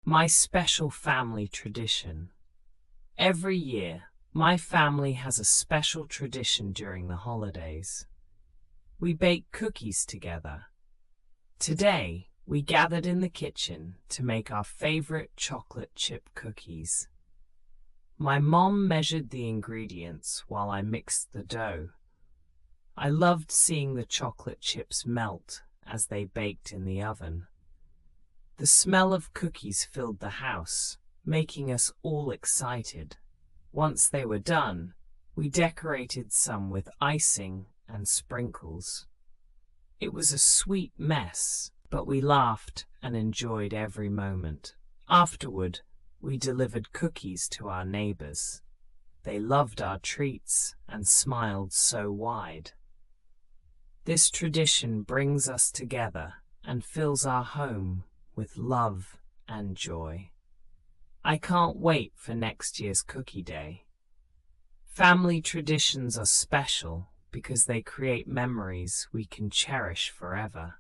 My special family tradition. Every year, my family has a special tradition during the holidays. We bake cookies together. Today, we gathered in the kitchen to make our favorite chocolate chip cookies. My mom measured the ingredients while I mixed the dough. I loved seeing the chocolate chips melt as they baked in the oven. The smell of cookies filled the house, making us all excited. Once they were done, we decorated some with icing and sprinkles. It was a sweet mess, but we laughed and enjoyed every moment. Afterward, we delivered cookies to our neighbors. They loved our treats and smiled so wide. This tradition brings us together and fills our home with love and joy. I can't wait for next year's Cookie Day. Family traditions are special because they create memories we can cherish forever.